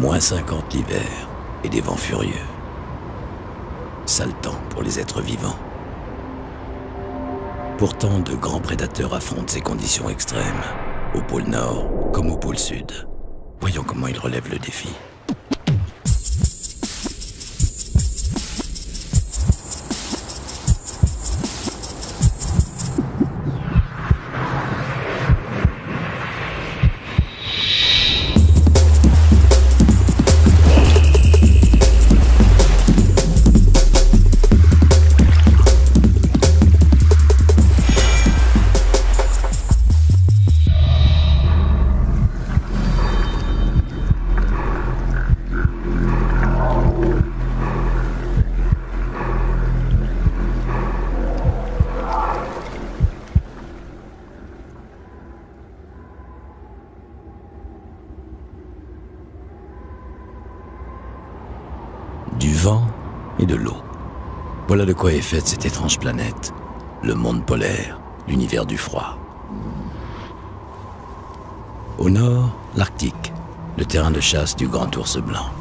-50 l'hiver et des vents furieux. Sale temps pour les êtres vivants. Pourtant, de grands prédateurs affrontent ces conditions extrêmes, au pôle Nord comme au pôle Sud. Voyons comment ils relèvent le défi. Du vent et de l'eau. Voilà de quoi est faite cette étrange planète, le monde polaire, l'univers du froid. Au nord, l'Arctique, le terrain de chasse du grand ours blanc.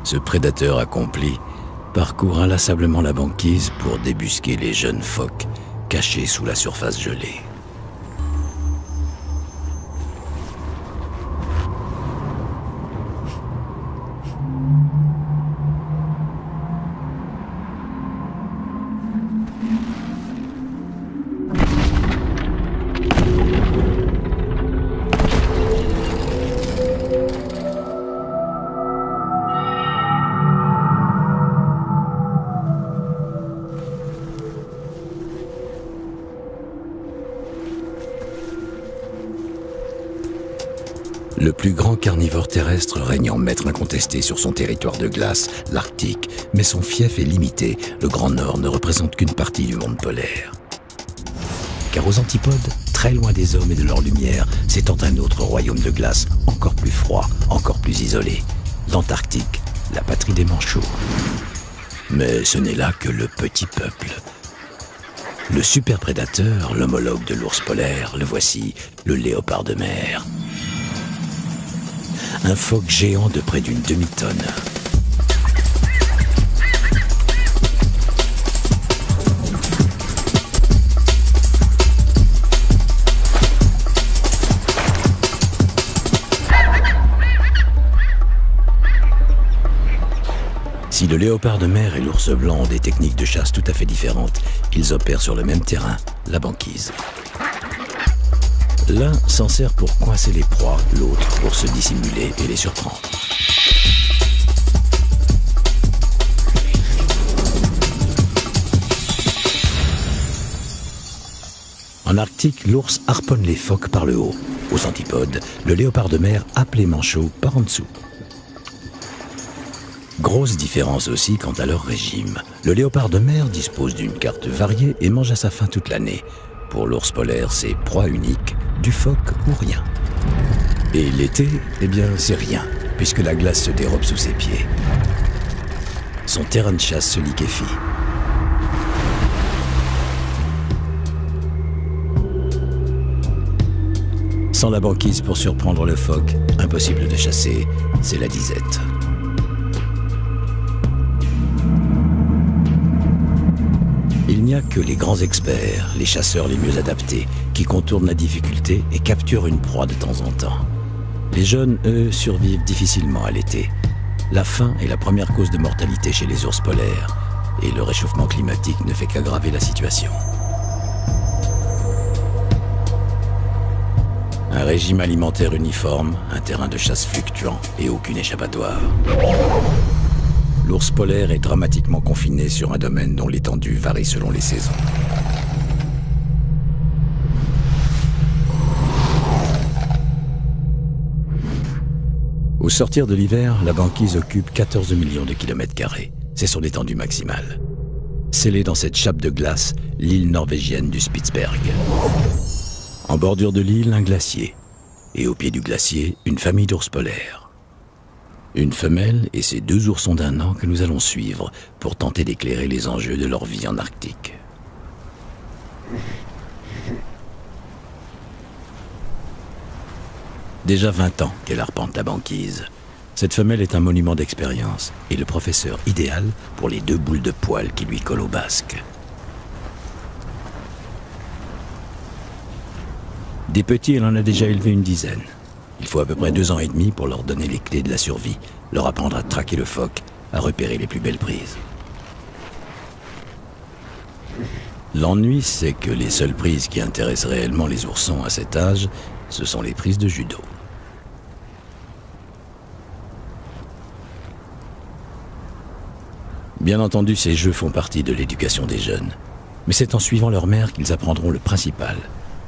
Ce prédateur accompli parcourt inlassablement la banquise pour débusquer les jeunes phoques cachés sous la surface gelée. Le plus grand carnivore terrestre règne en maître incontesté sur son territoire de glace, l'Arctique, mais son fief est limité. Le Grand Nord ne représente qu'une partie du monde polaire. Car aux antipodes, très loin des hommes et de leur lumière, s'étend un autre royaume de glace, encore plus froid, encore plus isolé. L'Antarctique, la patrie des manchots. Mais ce n'est là que le petit peuple. Le super prédateur, l'homologue de l'ours polaire, le voici, le léopard de mer. Un phoque géant de près d'une demi-tonne. Si le léopard de mer et l'ours blanc ont des techniques de chasse tout à fait différentes, ils opèrent sur le même terrain, la banquise. L'un s'en sert pour coincer les proies, l'autre pour se dissimuler et les surprendre. En Arctique, l'ours harponne les phoques par le haut. Aux antipodes, le léopard de mer happe les manchots par en dessous. Grosse différence aussi quant à leur régime. Le léopard de mer dispose d'une carte variée et mange à sa faim toute l'année. Pour l'ours polaire, c'est proie unique, du phoque ou rien. Et l'été, eh bien, c'est rien, puisque la glace se dérobe sous ses pieds. Son terrain de chasse se liquéfie. Sans la banquise pour surprendre le phoque, impossible de chasser, c'est la disette. Il n'y a que les grands experts, les chasseurs les mieux adaptés, qui contournent la difficulté et capturent une proie de temps en temps. Les jeunes, eux, survivent difficilement à l'été. La faim est la première cause de mortalité chez les ours polaires, et le réchauffement climatique ne fait qu'aggraver la situation. Un régime alimentaire uniforme, un terrain de chasse fluctuant et aucune échappatoire. L'ours polaire est dramatiquement confiné sur un domaine dont l'étendue varie selon les saisons. Au sortir de l'hiver, la banquise occupe 14 millions de kilomètres carrés. C'est son étendue maximale. Scellée dans cette chape de glace, l'île norvégienne du Spitzberg. En bordure de l'île, un glacier. Et au pied du glacier, une famille d'ours polaires. Une femelle et ses 2 oursons d'1 an que nous allons suivre pour tenter d'éclairer les enjeux de leur vie en Arctique. Déjà 20 ans qu'elle arpente la banquise. Cette femelle est un monument d'expérience et le professeur idéal pour les 2 boules de poils qui lui collent au basque. Des petits, elle en a déjà élevé une dizaine. Il faut à peu près 2 ans et demi pour leur donner les clés de la survie, leur apprendre à traquer le phoque, à repérer les plus belles prises. L'ennui, c'est que les seules prises qui intéressent réellement les oursons à cet âge, ce sont les prises de judo. Bien entendu, ces jeux font partie de l'éducation des jeunes. Mais c'est en suivant leur mère qu'ils apprendront le principal.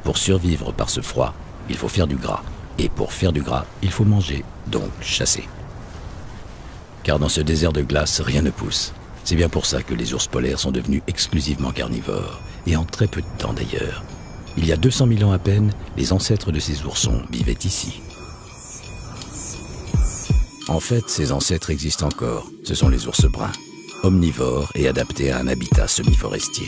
Pour survivre par ce froid, il faut faire du gras. Et pour faire du gras, il faut manger, donc chasser. Car dans ce désert de glace, rien ne pousse. C'est bien pour ça que les ours polaires sont devenus exclusivement carnivores. Et en très peu de temps d'ailleurs. Il y a 200 000 ans à peine, les ancêtres de ces oursons vivaient ici. En fait, ces ancêtres existent encore. Ce sont les ours bruns. Omnivores et adaptés à un habitat semi-forestier.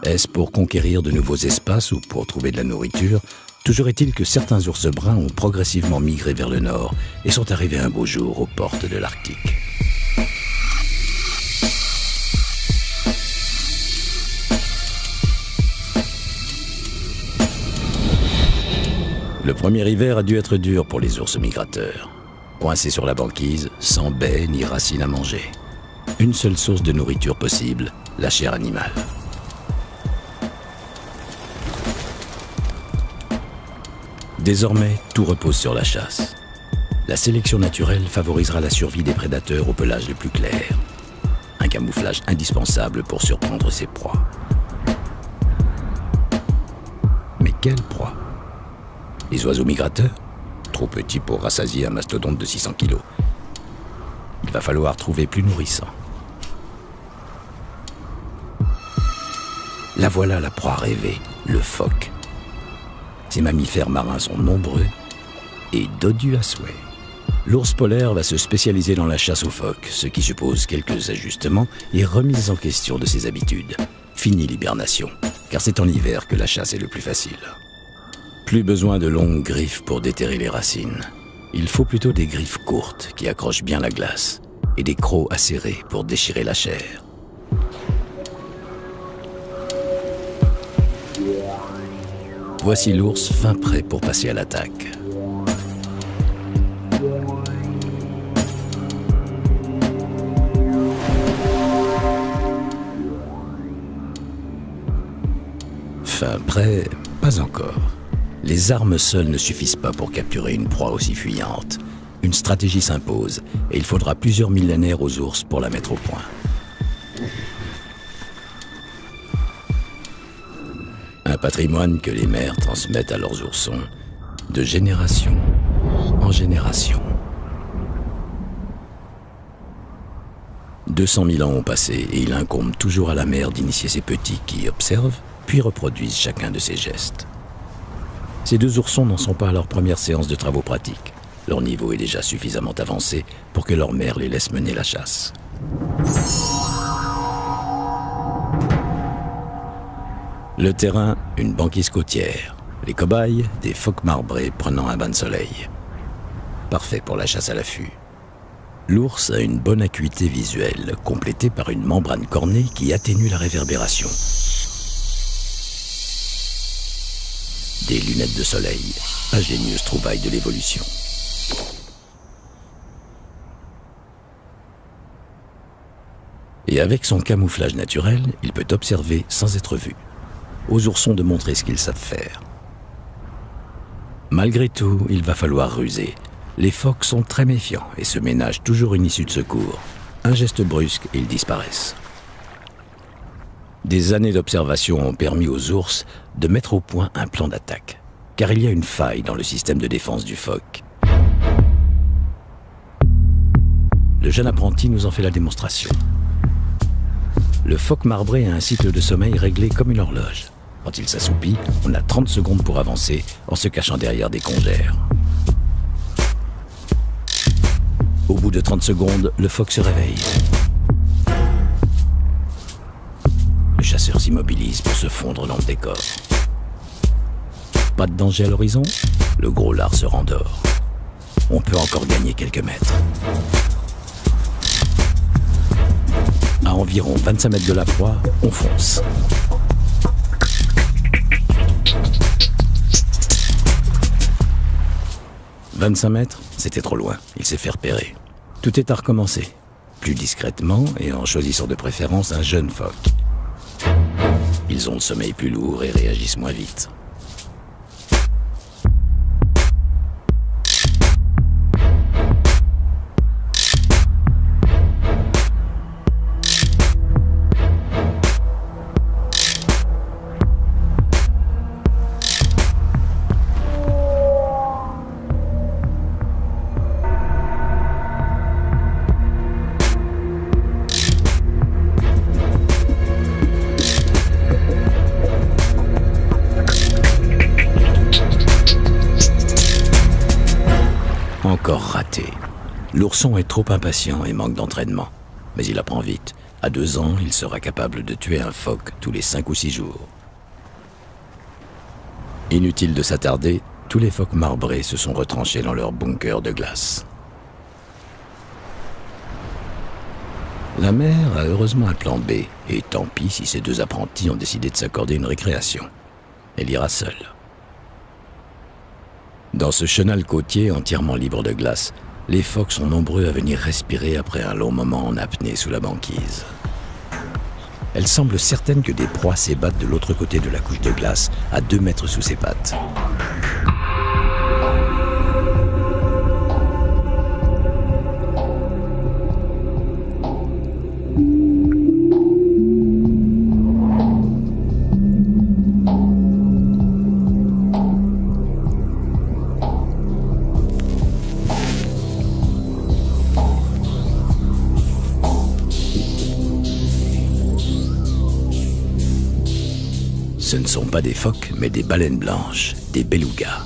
Est-ce pour conquérir de nouveaux espaces ou pour trouver de la nourriture? Toujours est-il que certains ours bruns ont progressivement migré vers le nord et sont arrivés un beau jour aux portes de l'Arctique. Le premier hiver a dû être dur pour les ours migrateurs. Coincés sur la banquise, sans baies ni racines à manger. Une seule source de nourriture possible, la chair animale. Désormais, tout repose sur la chasse. La sélection naturelle favorisera la survie des prédateurs au pelage le plus clair. Un camouflage indispensable pour surprendre ses proies. Mais quelle proie? Les oiseaux migrateurs? Trop petits pour rassasier un mastodonte de 600 kg. Il va falloir trouver plus nourrissant. La voilà la proie rêvée, le phoque. Ces mammifères marins sont nombreux et dodus à souhait. L'ours polaire va se spécialiser dans la chasse aux phoques, ce qui suppose quelques ajustements et remises en question de ses habitudes. Fini l'hibernation, car c'est en hiver que la chasse est le plus facile. Plus besoin de longues griffes pour déterrer les racines. Il faut plutôt des griffes courtes qui accrochent bien la glace et des crocs acérés pour déchirer la chair. Voici l'ours fin prêt pour passer à l'attaque. Fin prêt, pas encore. Les armes seules ne suffisent pas pour capturer une proie aussi fuyante. Une stratégie s'impose et il faudra plusieurs millénaires aux ours pour la mettre au point. Un patrimoine que les mères transmettent à leurs oursons de génération en génération. 200 000 ans ont passé et il incombe toujours à la mère d'initier ses petits qui observent puis reproduisent chacun de ses gestes. Ces 2 oursons n'en sont pas à leur première séance de travaux pratiques. Leur niveau est déjà suffisamment avancé pour que leur mère les laisse mener la chasse. Le terrain, une banquise côtière. Les cobayes, des phoques marbrés prenant un bain de soleil. Parfait pour la chasse à l'affût. L'ours a une bonne acuité visuelle, complétée par une membrane cornée qui atténue la réverbération. Des lunettes de soleil, ingénieuse trouvaille de l'évolution. Et avec son camouflage naturel, il peut observer sans être vu. Aux oursons de montrer ce qu'ils savent faire. Malgré tout, il va falloir ruser. Les phoques sont très méfiants et se ménagent toujours une issue de secours. Un geste brusque et ils disparaissent. Des années d'observation ont permis aux ours de mettre au point un plan d'attaque, car il y a une faille dans le système de défense du phoque. Le jeune apprenti nous en fait la démonstration. Le phoque marbré a un cycle de sommeil réglé comme une horloge. Quand il s'assoupit, on a 30 secondes pour avancer en se cachant derrière des congères. Au bout de 30 secondes, le phoque se réveille. Le chasseur s'immobilise pour se fondre dans le décor. Pas de danger à l'horizon, le gros lard se rendort. on peut encore gagner quelques mètres. À environ 25 mètres de la proie, on fonce. « 25 mètres, c'était trop loin, il s'est fait repérer. Tout est à recommencer, plus discrètement et en choisissant de préférence un jeune phoque. Ils ont le sommeil plus lourd et réagissent moins vite. Encore raté. L'ourson est trop impatient et manque d'entraînement. Mais il apprend vite. À 2 ans, il sera capable de tuer un phoque tous les 5 ou 6 jours. Inutile de s'attarder, tous les phoques marbrés se sont retranchés dans leur bunker de glace. La mère a heureusement un plan B, et tant pis si ces 2 apprentis ont décidé de s'accorder une récréation. Elle ira seule. Dans ce chenal côtier entièrement libre de glace, les phoques sont nombreux à venir respirer après un long moment en apnée sous la banquise. Elle semble certaine que des proies s'ébattent de l'autre côté de la couche de glace, à 2 mètres sous ses pattes. Ce ne sont pas des phoques, mais des baleines blanches, des belugas.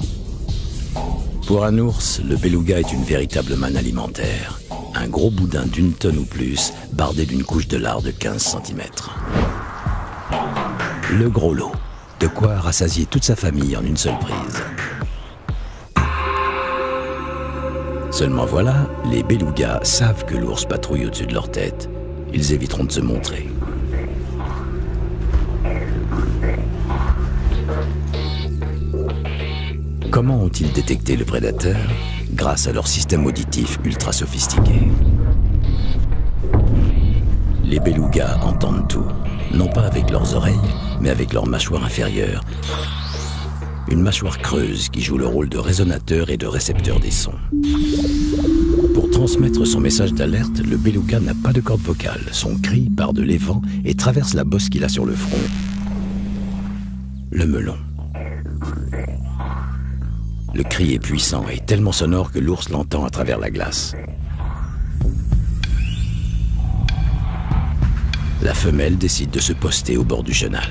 Pour un ours, le beluga est une véritable manne alimentaire. Un gros boudin d'1 tonne ou plus, bardé d'une couche de lard de 15 cm. Le gros lot, de quoi rassasier toute sa famille en une seule prise. Seulement voilà, les belugas savent que l'ours patrouille au-dessus de leur tête. Ils éviteront de se montrer. Comment ont-ils détecté le prédateur? Grâce à leur système auditif ultra sophistiqué. Les belugas entendent tout, non pas avec leurs oreilles, mais avec leur mâchoire inférieure. Une mâchoire creuse qui joue le rôle de résonateur et de récepteur des sons. Pour transmettre son message d'alerte, le beluga n'a pas de corde vocale. Son cri part de l'évent et traverse la bosse qu'il a sur le front. Le melon. Le cri est puissant et tellement sonore que l'ours l'entend à travers la glace. La femelle décide de se poster au bord du chenal.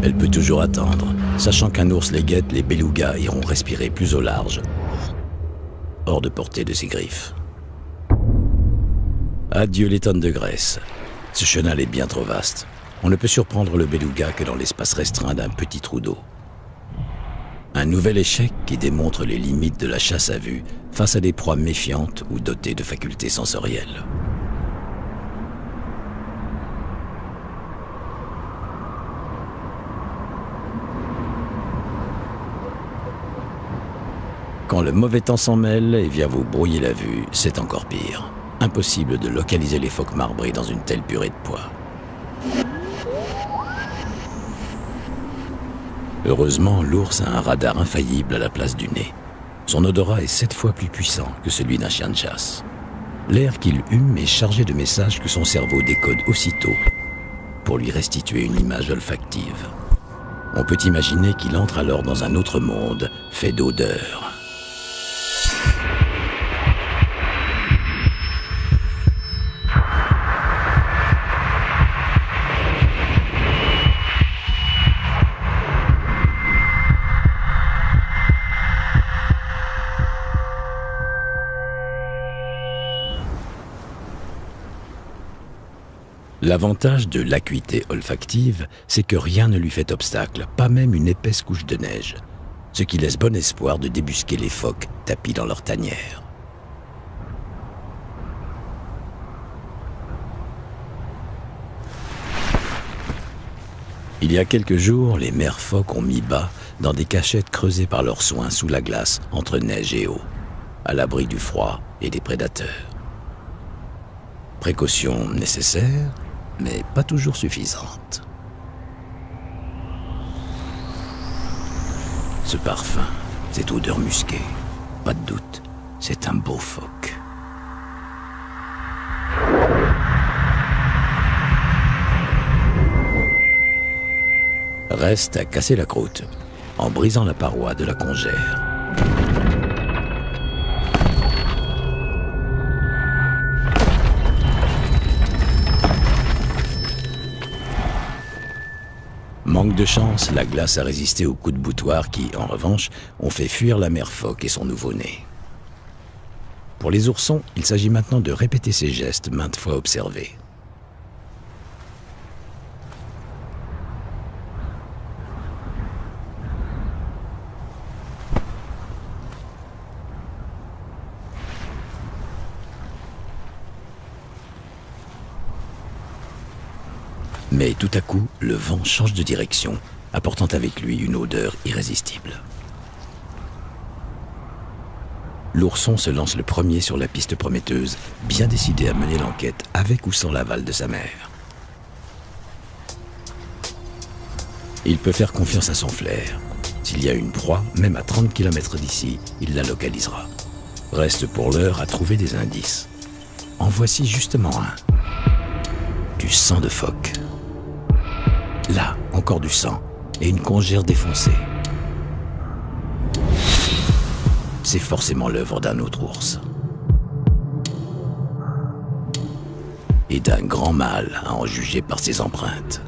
Elle peut toujours attendre. Sachant qu'un ours les guette, les belugas iront respirer plus au large, hors de portée de ses griffes. Adieu les tonnes de graisse. Ce chenal est bien trop vaste. On ne peut surprendre le beluga que dans l'espace restreint d'un petit trou d'eau. Un nouvel échec qui démontre les limites de la chasse à vue face à des proies méfiantes ou dotées de facultés sensorielles. Quand le mauvais temps s'en mêle et vient vous brouiller la vue, c'est encore pire. Impossible de localiser les phoques marbrés dans une telle purée de pois. Heureusement, l'ours a un radar infaillible à la place du nez. Son odorat est 7 fois plus puissant que celui d'un chien de chasse. L'air qu'il hume est chargé de messages que son cerveau décode aussitôt pour lui restituer une image olfactive. On peut imaginer qu'il entre alors dans un autre monde fait d'odeurs. L'avantage de l'acuité olfactive, c'est que rien ne lui fait obstacle, pas même une épaisse couche de neige, ce qui laisse bon espoir de débusquer les phoques tapis dans leur tanière. Il y a quelques jours, les mères phoques ont mis bas dans des cachettes creusées par leurs soins sous la glace entre neige et eau, à l'abri du froid et des prédateurs. Précaution nécessaire, mais pas toujours suffisante. Ce parfum, cette odeur musquée, pas de doute, c'est un beau phoque. Reste à casser la croûte en brisant la paroi de la congère. Manque de chance, la glace a résisté aux coups de boutoir qui, en revanche, ont fait fuir la mère phoque et son nouveau-né. Pour les oursons, il s'agit maintenant de répéter ces gestes maintes fois observés. Mais tout à coup, le vent change de direction, apportant avec lui une odeur irrésistible. L'ourson se lance le premier sur la piste prometteuse, bien décidé à mener l'enquête avec ou sans l'aval de sa mère. Il peut faire confiance à son flair. S'il y a une proie, même à 30 km d'ici, il la localisera. Reste pour l'heure à trouver des indices. En voici justement un. Du sang de phoque. Là, encore du sang, et une congère défoncée. C'est forcément l'œuvre d'un autre ours. Et d'un grand mâle, à en juger par ses empreintes.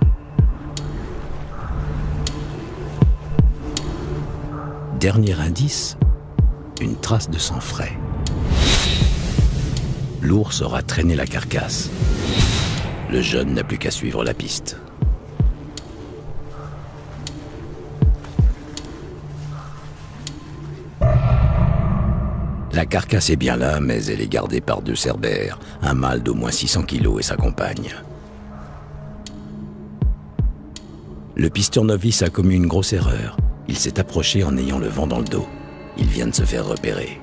Dernier indice, une trace de sang frais. L'ours aura traîné la carcasse. Le jeune n'a plus qu'à suivre la piste. La carcasse est bien là, mais elle est gardée par deux cerbères, un mâle d'au moins 600 kilos et sa compagne. Le pisteur novice a commis une grosse erreur. Il s'est approché en ayant le vent dans le dos. Il vient de se faire repérer.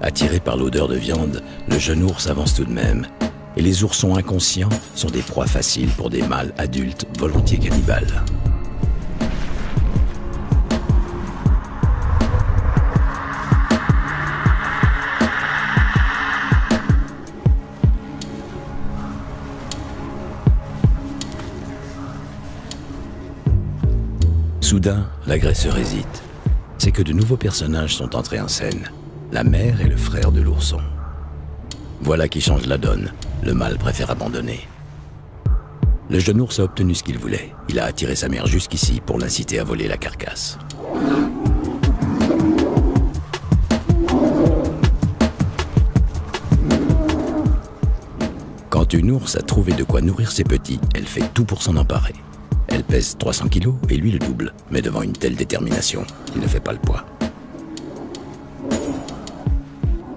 Attiré par l'odeur de viande, le jeune ours avance tout de même. Et les oursons inconscients sont des proies faciles pour des mâles adultes volontiers cannibales. Soudain, l'agresseur hésite. C'est que de nouveaux personnages sont entrés en scène. La mère et le frère de l'ourson. Voilà qui change la donne. Le mâle préfère abandonner. Le jeune ours a obtenu ce qu'il voulait. Il a attiré sa mère jusqu'ici pour l'inciter à voler la carcasse. Quand une ours a trouvé de quoi nourrir ses petits, elle fait tout pour s'en emparer. Elle pèse 300 kilos et lui le double. Mais devant une telle détermination, il ne fait pas le poids.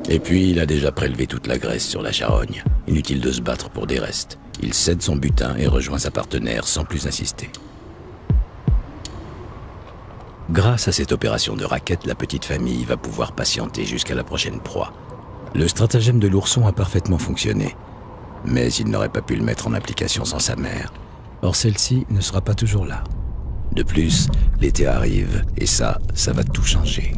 Et puis, il a déjà prélevé toute la graisse sur la charogne. Inutile de se battre pour des restes. Il cède son butin et rejoint sa partenaire sans plus insister. Grâce à cette opération de raquette, la petite famille va pouvoir patienter jusqu'à la prochaine proie. Le stratagème de l'ourson a parfaitement fonctionné. Mais il n'aurait pas pu le mettre en application sans sa mère. Or, celle-ci ne sera pas toujours là. De plus, l'été arrive, et ça va tout changer.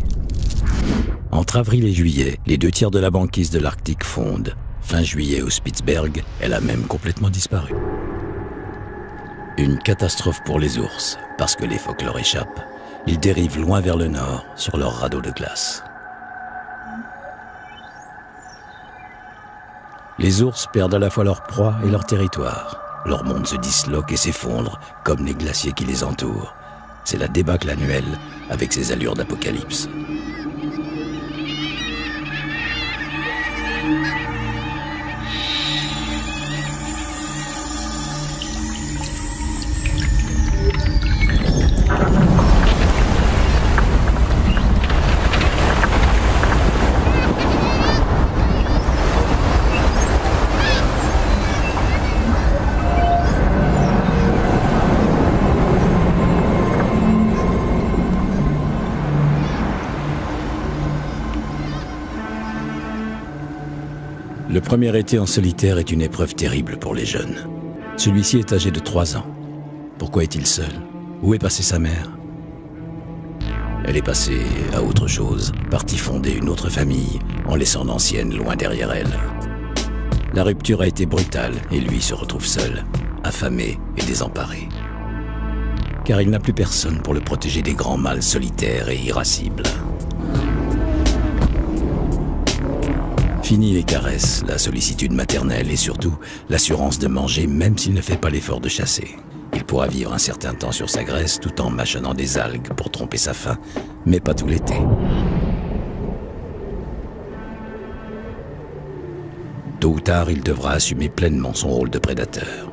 Entre avril et juillet, les 2 tiers de la banquise de l'Arctique fondent. Fin juillet au Spitzberg, elle a même complètement disparu. Une catastrophe pour les ours, parce que les phoques leur échappent. Ils dérivent loin vers le nord, sur leur radeau de glace. Les ours perdent à la fois leur proie et leur territoire. Leur monde se disloque et s'effondre, comme les glaciers qui les entourent. C'est la débâcle annuelle, avec ses allures d'apocalypse. Le premier été en solitaire est une épreuve terrible pour les jeunes. Celui-ci est âgé de 3 ans. Pourquoi est-il seul? Où est passée sa mère? Elle est passée à autre chose, partie fonder une autre famille, en laissant l'ancienne loin derrière elle. La rupture a été brutale et lui se retrouve seul, affamé et désemparé. Car il n'a plus personne pour le protéger des grands mâles solitaires et irascibles. Fini les caresses, la sollicitude maternelle et surtout l'assurance de manger même s'il ne fait pas l'effort de chasser. Il pourra vivre un certain temps sur sa graisse tout en mâchonnant des algues pour tromper sa faim, mais pas tout l'été. Tôt ou tard, il devra assumer pleinement son rôle de prédateur.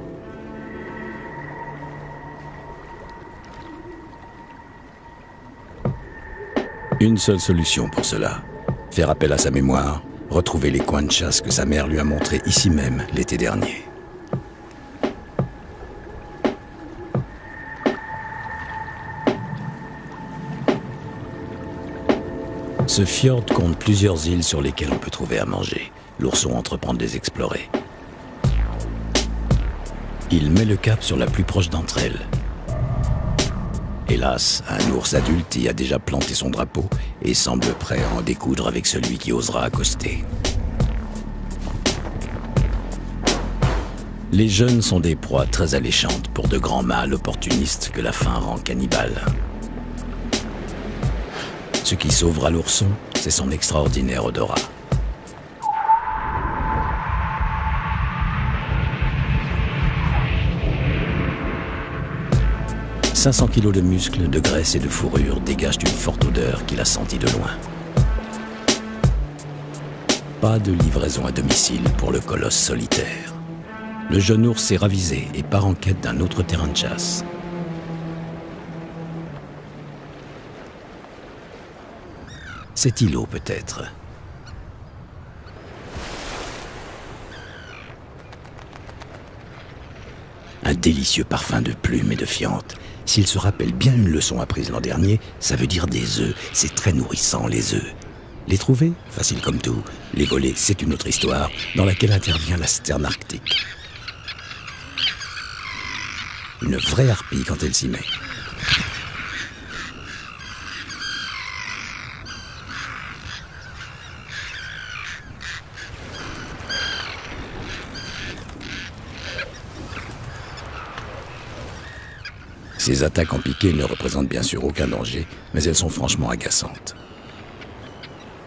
Une seule solution pour cela, faire appel à sa mémoire, retrouver les coins de chasse que sa mère lui a montrés ici même l'été dernier. Ce fjord compte plusieurs îles sur lesquelles on peut trouver à manger. L'ourson entreprend de les explorer. Il met le cap sur la plus proche d'entre elles. Hélas, un ours adulte y a déjà planté son drapeau et semble prêt à en découdre avec celui qui osera accoster. Les jeunes sont des proies très alléchantes pour de grands mâles opportunistes que la faim rend cannibales. Ce qui sauvera l'ourson, c'est son extraordinaire odorat. « 500 kilos de muscles, de graisse et de fourrure dégagent une forte odeur qu'il a sentie de loin. Pas de livraison à domicile pour le colosse solitaire. Le jeune ours s'est ravisé et part en quête d'un autre terrain de chasse. Cet îlot peut-être. Un délicieux parfum de plumes et de fientes. S'il se rappelle bien une leçon apprise l'an dernier, ça veut dire des œufs. C'est très nourrissant, les œufs. Les trouver? Facile comme tout. Les voler, c'est une autre histoire dans laquelle intervient la sterne arctique. Une vraie harpie quand elle s'y met. Ces attaques en piqué ne représentent bien sûr aucun danger, mais elles sont franchement agaçantes.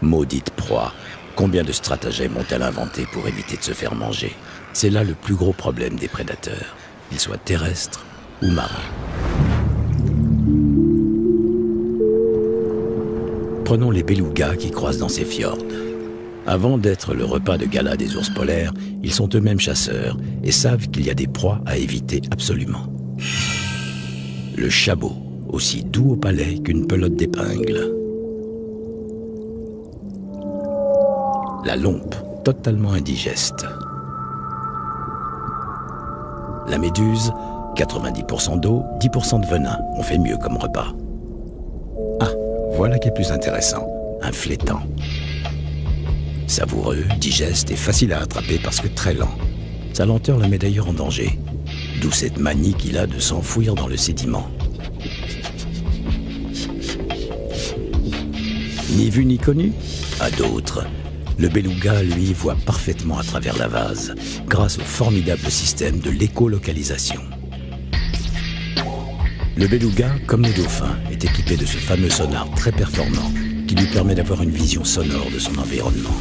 Maudite proie, combien de stratagèmes ont-elles inventé pour éviter de se faire manger? C'est là le plus gros problème des prédateurs, qu'ils soient terrestres ou marins. Prenons les belugas qui croisent dans ces fjords. Avant d'être le repas de gala des ours polaires, ils sont eux-mêmes chasseurs et savent qu'il y a des proies à éviter absolument. Le chabot, aussi doux au palais qu'une pelote d'épingle. La lompe, totalement indigeste. La méduse, 90% d'eau, 10% de venin. On fait mieux comme repas. Ah, voilà qui est plus intéressant. Un flétan. Savoureux, digeste et facile à attraper parce que très lent. Sa lenteur le met d'ailleurs en danger. D'où cette manie qu'il a de s'enfouir dans le sédiment. Ni vu ni connu? À d'autres. Le beluga, lui, voit parfaitement à travers la vase, grâce au formidable système de l'écolocalisation. Le beluga, comme le dauphin, est équipé de ce fameux sonar très performant qui lui permet d'avoir une vision sonore de son environnement.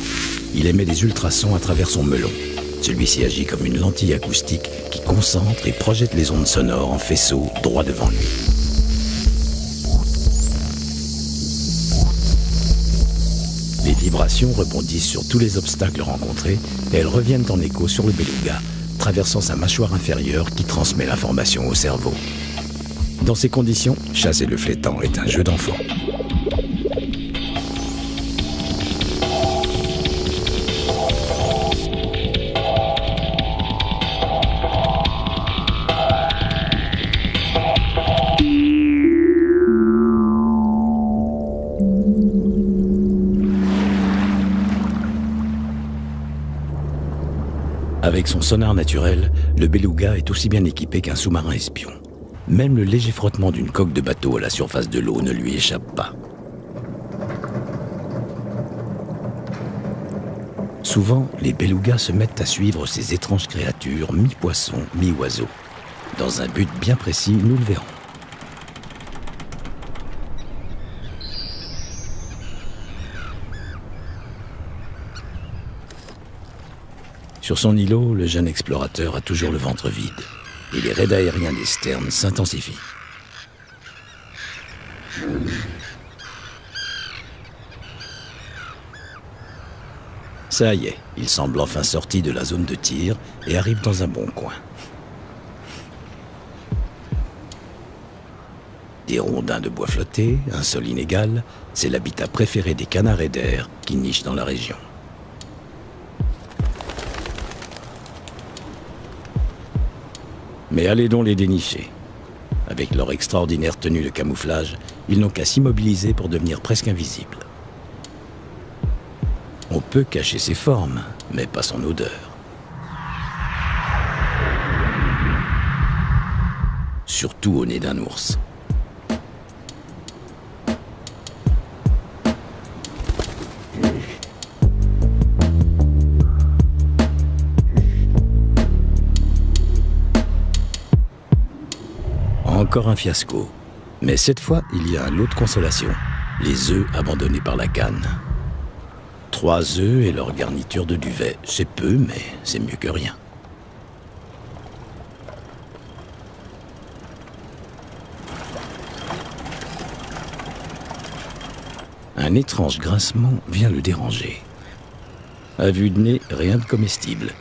Il émet des ultrasons à travers son melon. Celui-ci agit comme une lentille acoustique qui concentre et projette les ondes sonores en faisceau droit devant lui. Les vibrations rebondissent sur tous les obstacles rencontrés et elles reviennent en écho sur le beluga, traversant sa mâchoire inférieure qui transmet l'information au cerveau. Dans ces conditions, chasser le flétan est un jeu d'enfant. Avec son sonar naturel, le beluga est aussi bien équipé qu'un sous-marin espion. Même le léger frottement d'une coque de bateau à la surface de l'eau ne lui échappe pas. Souvent, les belugas se mettent à suivre ces étranges créatures, mi-poissons, mi-oiseaux. Dans un but bien précis, nous le verrons. Sur son îlot, le jeune explorateur a toujours le ventre vide et les raids aériens des sternes s'intensifient. Ça y est, il semble enfin sorti de la zone de tir et arrive dans un bon coin. Des rondins de bois flottés, un sol inégal, c'est l'habitat préféré des canards raidaires qui nichent dans la région. Mais allez donc les dénicher. Avec leur extraordinaire tenue de camouflage, ils n'ont qu'à s'immobiliser pour devenir presque invisibles. On peut cacher ses formes, mais pas son odeur. Surtout au nez d'un ours. Encore un fiasco. Mais cette fois, il y a un lot de consolation. Les œufs abandonnés par la canne. 3 œufs et leur garniture de duvet. C'est peu, mais c'est mieux que rien. Un étrange grincement vient le déranger. À vue de nez, rien de comestible.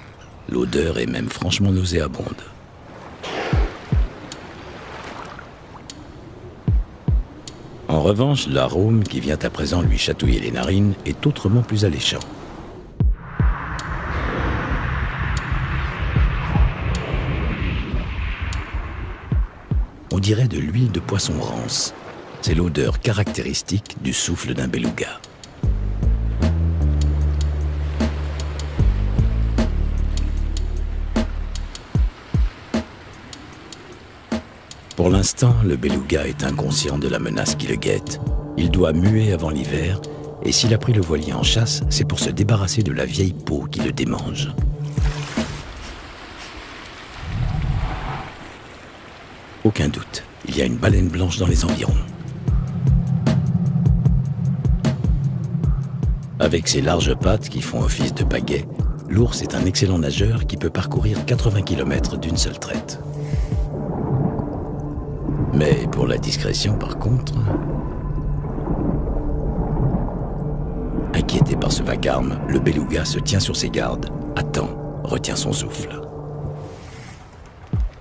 L'odeur est même franchement nauséabonde. En revanche, l'arôme qui vient à présent lui chatouiller les narines est autrement plus alléchant. On dirait de l'huile de poisson rance. C'est l'odeur caractéristique du souffle d'un beluga. Pour l'instant, le beluga est inconscient de la menace qui le guette. Il doit muer avant l'hiver, et s'il a pris le voilier en chasse, c'est pour se débarrasser de la vieille peau qui le démange. Aucun doute, il y a une baleine blanche dans les environs. Avec ses larges pattes qui font office de pagaie, l'ours est un excellent nageur qui peut parcourir 80 km d'une seule traite. Mais pour la discrétion, par contre... Inquiété par ce vacarme, le beluga se tient sur ses gardes, attend, retient son souffle.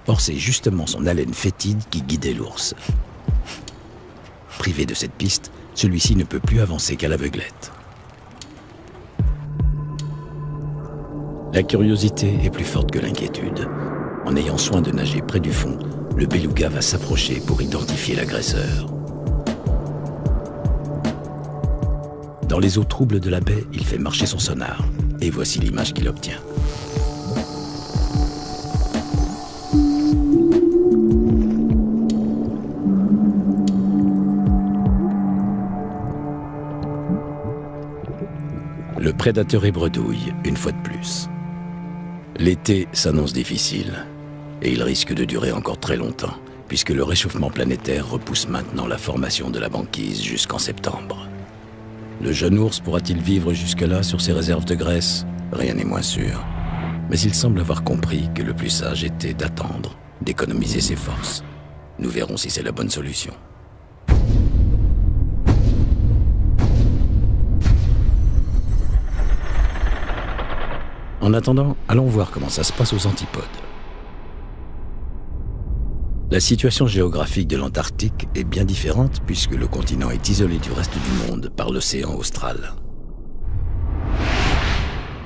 Or, c'est justement son haleine fétide qui guidait l'ours. Privé de cette piste, celui-ci ne peut plus avancer qu'à l'aveuglette. La curiosité est plus forte que l'inquiétude. En ayant soin de nager près du fond, le beluga va s'approcher pour identifier l'agresseur. Dans les eaux troubles de la baie, il fait marcher son sonar. Et voici l'image qu'il obtient. Le prédateur est bredouille, une fois de plus. L'été s'annonce difficile. Et il risque de durer encore très longtemps, puisque le réchauffement planétaire repousse maintenant la formation de la banquise jusqu'en septembre. Le jeune ours pourra-t-il vivre jusque-là sur ses réserves de graisse? Rien n'est moins sûr. Mais il semble avoir compris que le plus sage était d'attendre, d'économiser ses forces. Nous verrons si c'est la bonne solution. En attendant, allons voir comment ça se passe aux antipodes. La situation géographique de l'Antarctique est bien différente puisque le continent est isolé du reste du monde par l'océan austral.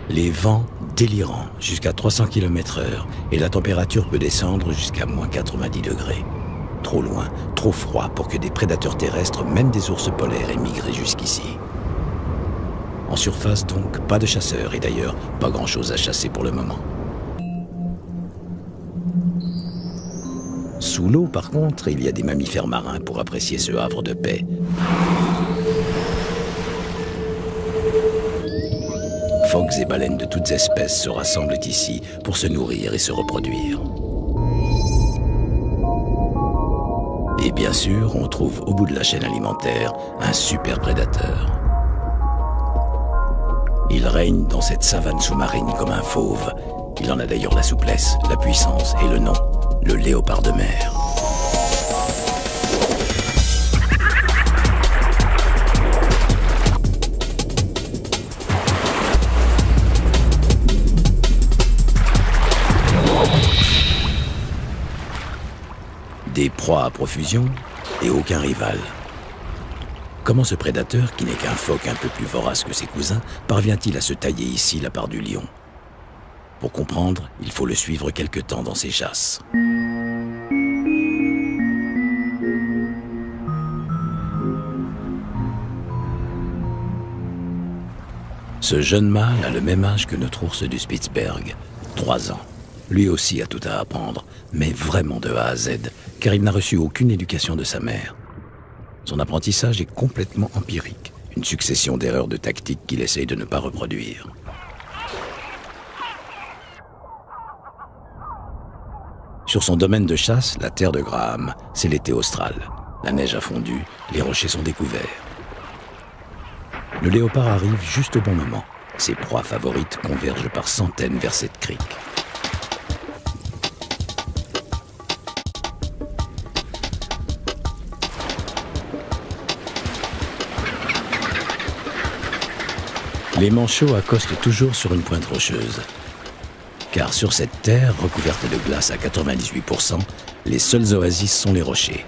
Les vents délirants jusqu'à 300 km/h et la température peut descendre jusqu'à moins 90 degrés. Trop loin, trop froid pour que des prédateurs terrestres, même des ours polaires, aient migré jusqu'ici. En surface donc, pas de chasseurs et d'ailleurs pas grand-chose à chasser pour le moment. sous l'eau, par contre, il y a des mammifères marins pour apprécier ce havre de paix. Phoques et baleines de toutes espèces se rassemblent ici pour se nourrir et se reproduire. Et bien sûr, on trouve au bout de la chaîne alimentaire un super prédateur. Il règne dans cette savane sous-marine comme un fauve. Il en a d'ailleurs la souplesse, la puissance et le nom, le léopard de mer. Des proies à profusion et aucun rival. Comment ce prédateur, qui n'est qu'un phoque un peu plus vorace que ses cousins, parvient-il à se tailler ici la part du lion? Pour comprendre, il faut le suivre quelque temps dans ses chasses. Ce jeune mâle a le même âge que notre ours du Spitzberg, 3 ans. Lui aussi a tout à apprendre, mais vraiment de A à Z, car il n'a reçu aucune éducation de sa mère. Son apprentissage est complètement empirique, une succession d'erreurs de tactique qu'il essaye de ne pas reproduire. Sur son domaine de chasse, la terre de Graham, c'est l'été austral. La neige a fondu, les rochers sont découverts. Le léopard arrive juste au bon moment. Ses proies favorites convergent par centaines vers cette crique. Les manchots accostent toujours sur une pointe rocheuse. Car sur cette terre, recouverte de glace à 98%, les seules oasis sont les rochers.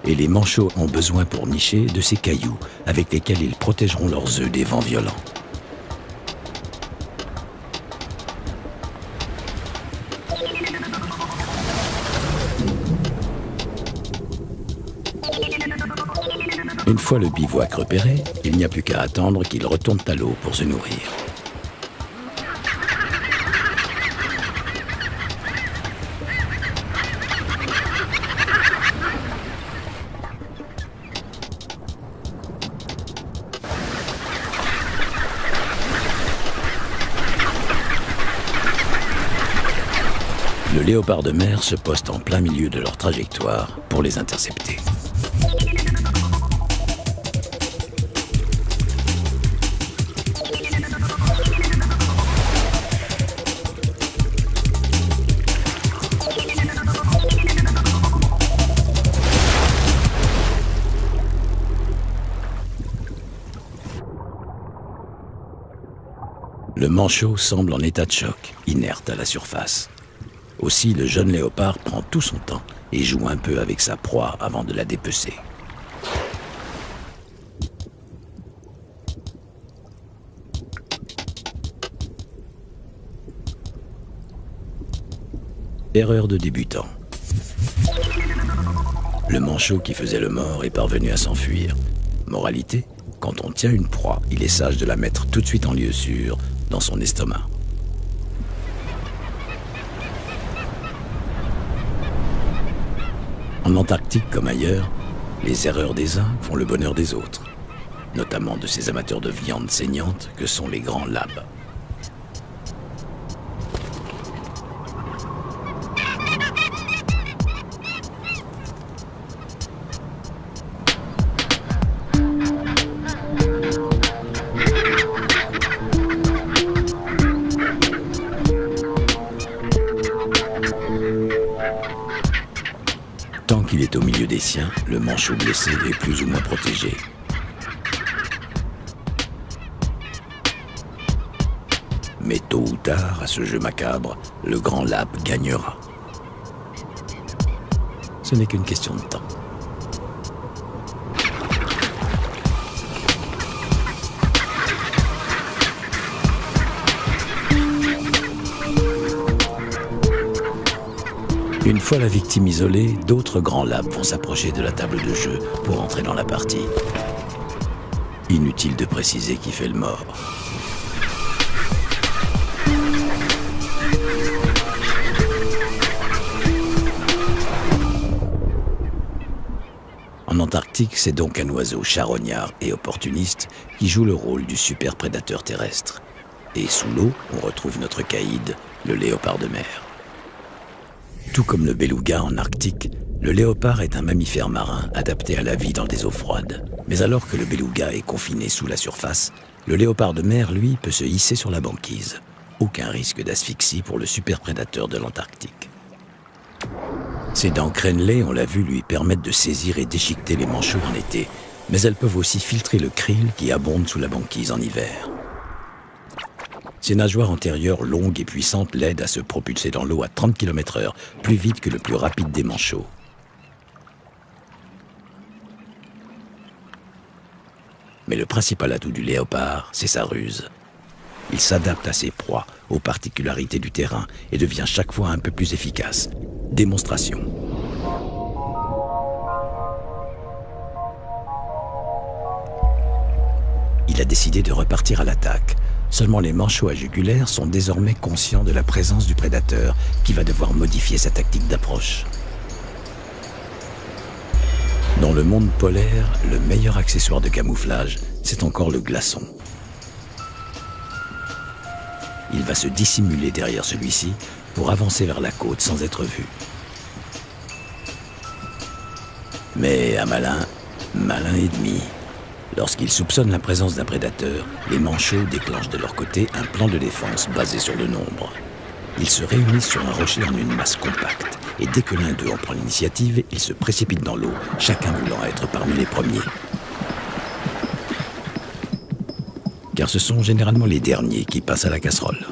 Et les manchots ont besoin pour nicher de ces cailloux avec lesquels ils protégeront leurs œufs des vents violents. Une fois le bivouac repéré, il n'y a plus qu'à attendre qu'ils retournent à l'eau pour se nourrir. Le léopard de mer se poste en plein milieu de leur trajectoire pour les intercepter. Le manchot semble en état de choc, inerte à la surface. Aussi, le jeune léopard prend tout son temps et joue un peu avec sa proie avant de la dépecer. Erreur de débutant. Le manchot qui faisait le mort est parvenu à s'enfuir. Moralité, quand on tient une proie, il est sage de la mettre tout de suite en lieu sûr dans son estomac. En Antarctique comme ailleurs, les erreurs des uns font le bonheur des autres, notamment de ces amateurs de viande saignante que sont les grands labs. Tant qu'il est au milieu des siens, le manchot blessé est plus ou moins protégé. Mais tôt ou tard, à ce jeu macabre, le grand lap gagnera. Ce n'est qu'une question de temps. Une fois la victime isolée, d'autres grands labs vont s'approcher de la table de jeu pour entrer dans la partie. Inutile de préciser qui fait le mort. L'Antarctique, c'est donc un oiseau charognard et opportuniste qui joue le rôle du super prédateur terrestre. Et sous l'eau, on retrouve notre caïd, le léopard de mer. Tout comme le beluga en Arctique, le léopard est un mammifère marin adapté à la vie dans des eaux froides. Mais alors que le beluga est confiné sous la surface, le léopard de mer, lui, peut se hisser sur la banquise. Aucun risque d'asphyxie pour le super prédateur de l'Antarctique. Ses dents crénelées, on l'a vu, lui permettent de saisir et déchiqueter les manchots en été, mais elles peuvent aussi filtrer le krill qui abonde sous la banquise en hiver. Ses nageoires antérieures longues et puissantes l'aident à se propulser dans l'eau à 30 km/h, plus vite que le plus rapide des manchots. Mais le principal atout du léopard, c'est sa ruse. Il s'adapte à ses proies, aux particularités du terrain et devient chaque fois un peu plus efficace. Démonstration. Il a décidé de repartir à l'attaque. Seulement les manchots à jugulaire sont désormais conscients de la présence du prédateur qui va devoir modifier sa tactique d'approche. Dans le monde polaire, le meilleur accessoire de camouflage, c'est encore le glaçon. Il va se dissimuler derrière celui-ci pour avancer vers la côte sans être vu. Mais à malin, malin et demi. Lorsqu'ils soupçonnent la présence d'un prédateur, les manchots déclenchent de leur côté un plan de défense basé sur le nombre. Ils se réunissent sur un rocher en une masse compacte, et dès que l'un d'eux en prend l'initiative, ils se précipitent dans l'eau, chacun voulant être parmi les premiers. Car ce sont généralement les derniers qui passent à la casserole.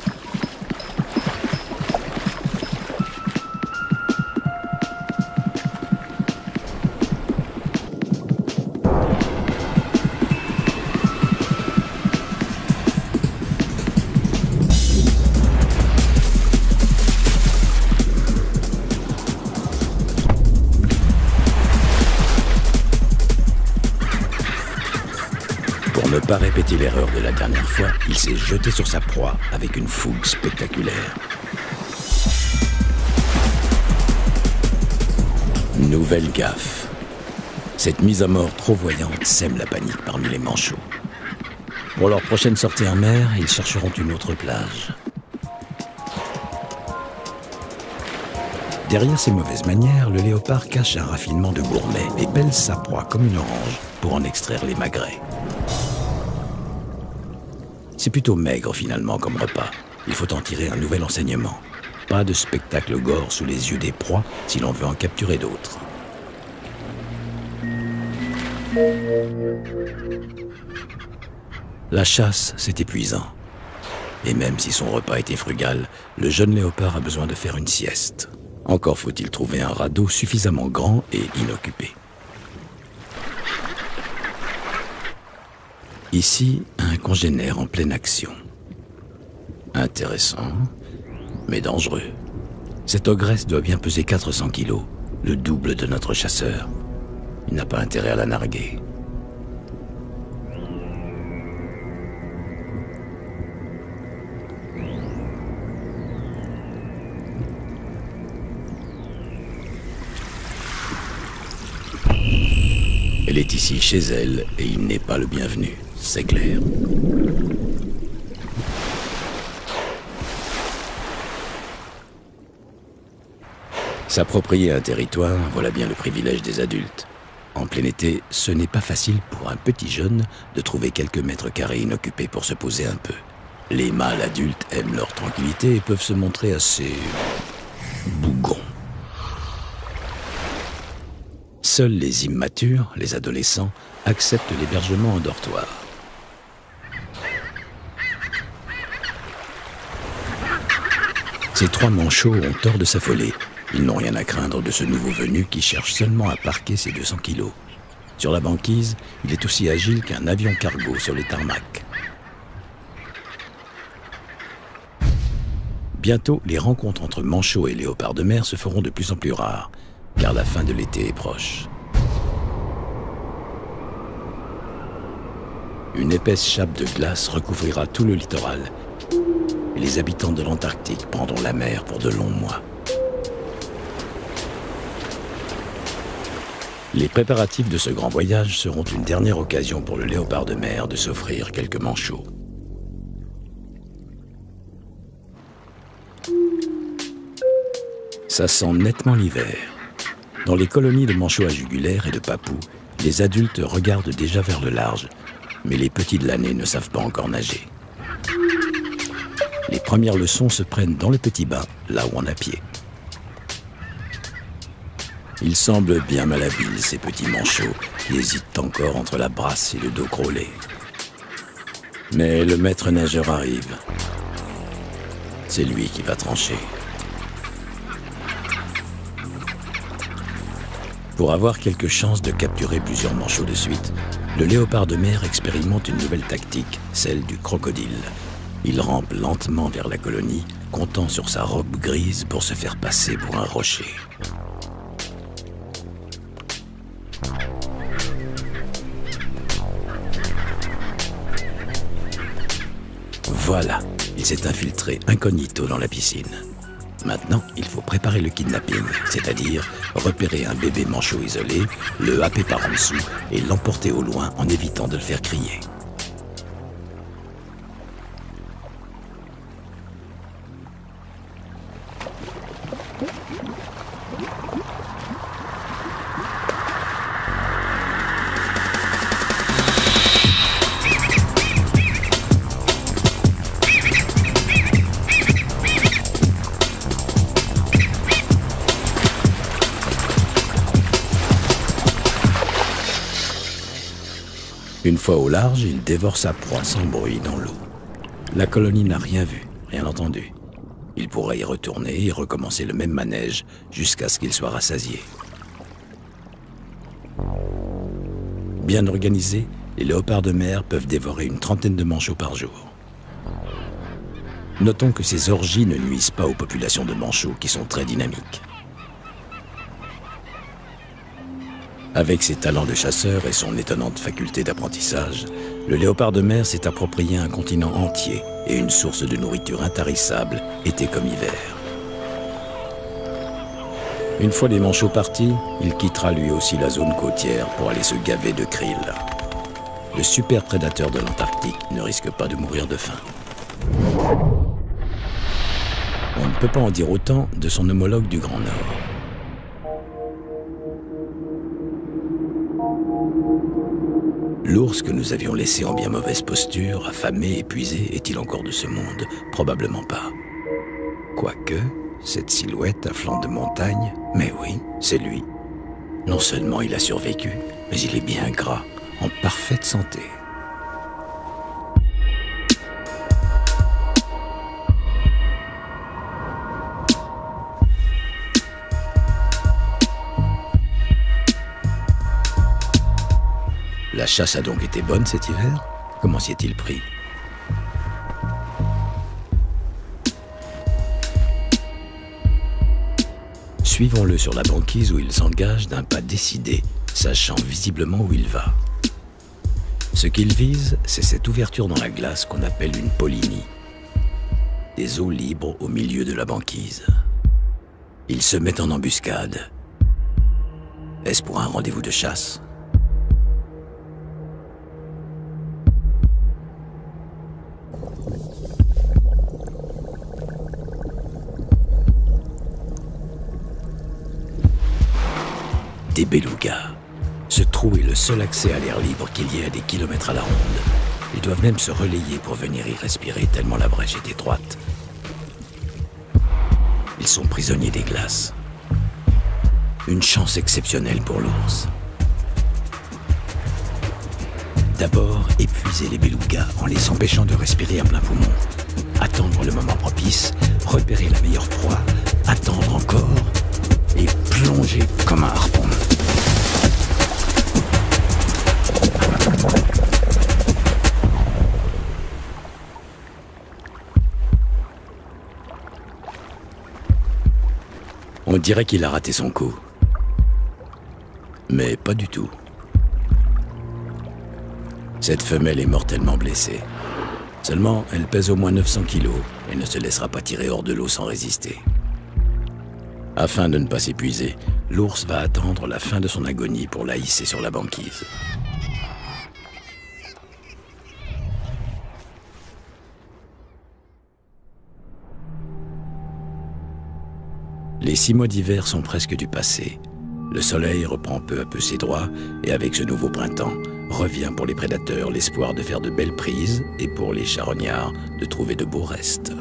Pour ne pas répéter l'erreur de la dernière fois, il s'est jeté sur sa proie avec une fougue spectaculaire. Nouvelle gaffe. Cette mise à mort trop voyante sème la panique parmi les manchots. Pour leur prochaine sortie en mer, ils chercheront une autre plage. Derrière ses mauvaises manières, le léopard cache un raffinement de gourmet et pèle sa proie comme une orange pour en extraire les magrets. C'est plutôt maigre finalement comme repas. Il faut en tirer un nouvel enseignement. Pas de spectacle gore sous les yeux des proies si l'on veut en capturer d'autres. La chasse, c'est épuisant. Et même si son repas était frugal, le jeune léopard a besoin de faire une sieste. Encore faut-il trouver un radeau suffisamment grand et inoccupé. Ici, un congénère en pleine action. Intéressant, mais dangereux. Cette ogresse doit bien peser 400 kilos, le double de notre chasseur. Il n'a pas intérêt à la narguer. Elle est ici chez elle et il n'est pas le bienvenu, c'est clair. S'approprier un territoire, voilà bien le privilège des adultes. En plein été, ce n'est pas facile pour un petit jeune de trouver quelques mètres carrés inoccupés pour se poser un peu. Les mâles adultes aiment leur tranquillité et peuvent se montrer assez bougons. Seuls les immatures, les adolescents, acceptent l'hébergement en dortoir. Ces trois manchots ont tort de s'affoler. Ils n'ont rien à craindre de ce nouveau venu qui cherche seulement à parquer ses 200 kilos. Sur la banquise, il est aussi agile qu'un avion cargo sur les tarmacs. Bientôt, les rencontres entre manchots et léopards de mer se feront de plus en plus rares, car la fin de l'été est proche. Une épaisse chape de glace recouvrira tout le littoral, et les habitants de l'Antarctique prendront la mer pour de longs mois. Les préparatifs de ce grand voyage seront une dernière occasion pour le léopard de mer de s'offrir quelques manchots. Ça sent nettement l'hiver. Dans les colonies de manchots à jugulaire et de papous, les adultes regardent déjà vers le large, mais les petits de l'année ne savent pas encore nager. Les premières leçons se prennent dans le petit bain, là où on a pied. Ils semblent bien malhabiles, ces petits manchots, qui hésitent encore entre la brasse et le dos crôlé. Mais le maître nageur arrive. C'est lui qui va trancher. Pour avoir quelques chances de capturer plusieurs manchots de suite, le léopard de mer expérimente une nouvelle tactique, celle du crocodile. Il rampe lentement vers la colonie, comptant sur sa robe grise pour se faire passer pour un rocher. Voilà, il s'est infiltré incognito dans la piscine. Maintenant, il faut préparer le kidnapping, c'est-à-dire repérer un bébé manchot isolé, le happer par en dessous et l'emporter au loin en évitant de le faire crier. Une fois au large, il dévore sa proie sans bruit dans l'eau. La colonie n'a rien vu, rien entendu. Il pourrait y retourner et recommencer le même manège jusqu'à ce qu'il soit rassasié. Bien organisés, les léopards de mer peuvent dévorer une trentaine de manchots par jour. Notons que ces orgies ne nuisent pas aux populations de manchots qui sont très dynamiques. Avec ses talents de chasseur et son étonnante faculté d'apprentissage, le léopard de mer s'est approprié un continent entier et une source de nourriture intarissable, été comme hiver. Une fois les manchots partis, il quittera lui aussi la zone côtière pour aller se gaver de krill. Le super prédateur de l'Antarctique ne risque pas de mourir de faim. On ne peut pas en dire autant de son homologue du Grand Nord. L'ours que nous avions laissé en bien mauvaise posture, affamé, épuisé, est-il encore de ce monde? Probablement pas. Quoique, cette silhouette à flanc de montagne, mais oui, c'est lui. Non seulement il a survécu, mais il est bien gras, en parfaite santé. La chasse a donc été bonne cet hiver? Comment s'y est-il pris? Suivons-le sur la banquise où il s'engage d'un pas décidé, sachant visiblement où il va. Ce qu'il vise, c'est cette ouverture dans la glace qu'on appelle une polynie. Des eaux libres au milieu de la banquise. Il se met en embuscade. Est-ce pour un rendez-vous de chasse? Des belugas. Ce trou est le seul accès à l'air libre qu'il y ait à des kilomètres à la ronde. Ils doivent même se relayer pour venir y respirer tellement la brèche est étroite. Ils sont prisonniers des glaces. Une chance exceptionnelle pour l'ours. D'abord, épuiser les belugas en les empêchant de respirer à plein poumon. Attendre le moment propice, repérer la meilleure proie, attendre encore et plonger comme un harpon. On dirait qu'il a raté son coup. Mais pas du tout. Cette femelle est mortellement blessée. Seulement, elle pèse au moins 900 kilos et ne se laissera pas tirer hors de l'eau sans résister. Afin de ne pas s'épuiser, l'ours va attendre la fin de son agonie pour la hisser sur la banquise. Les 6 mois d'hiver sont presque du passé. Le soleil reprend peu à peu ses droits et avec ce nouveau printemps, revient pour les prédateurs l'espoir de faire de belles prises et pour les charognards de trouver de beaux restes.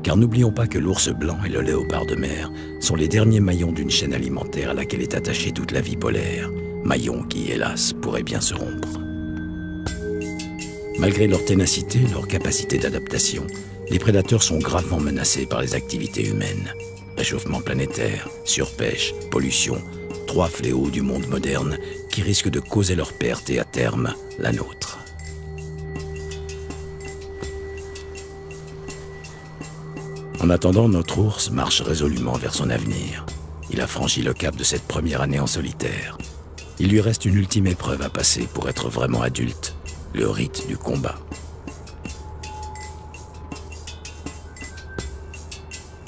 Car n'oublions pas que l'ours blanc et le léopard de mer sont les derniers maillons d'une chaîne alimentaire à laquelle est attachée toute la vie polaire, maillons qui, hélas, pourraient bien se rompre. Malgré leur ténacité et leur capacité d'adaptation, les prédateurs sont gravement menacés par les activités humaines. Réchauffement planétaire, surpêche, pollution, 3 fléaux du monde moderne qui risquent de causer leur perte et à terme, la nôtre. En attendant, notre ours marche résolument vers son avenir. Il a franchi le cap de cette première année en solitaire. Il lui reste une ultime épreuve à passer pour être vraiment adulte, le rite du combat.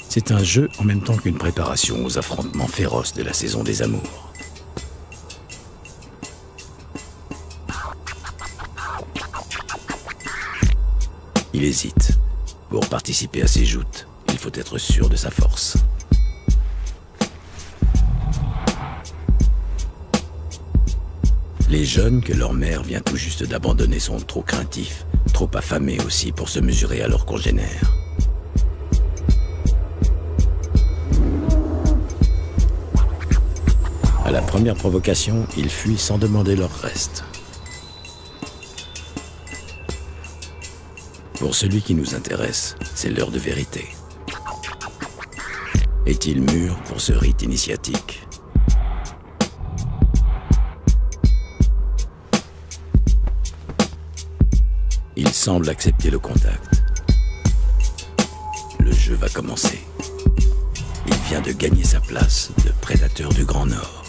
C'est un jeu en même temps qu'une préparation aux affrontements féroces de la saison des amours. Il hésite. Pour participer à ces joutes, il faut être sûr de sa force. Les jeunes que leur mère vient tout juste d'abandonner sont trop craintifs, trop affamés aussi pour se mesurer à leurs congénères. À la première provocation, ils fuient sans demander leur reste. Pour celui qui nous intéresse, c'est l'heure de vérité. Est-il mûr pour ce rite initiatique ? Il semble accepter le contact. Le jeu va commencer. Il vient de gagner sa place de prédateur du Grand Nord.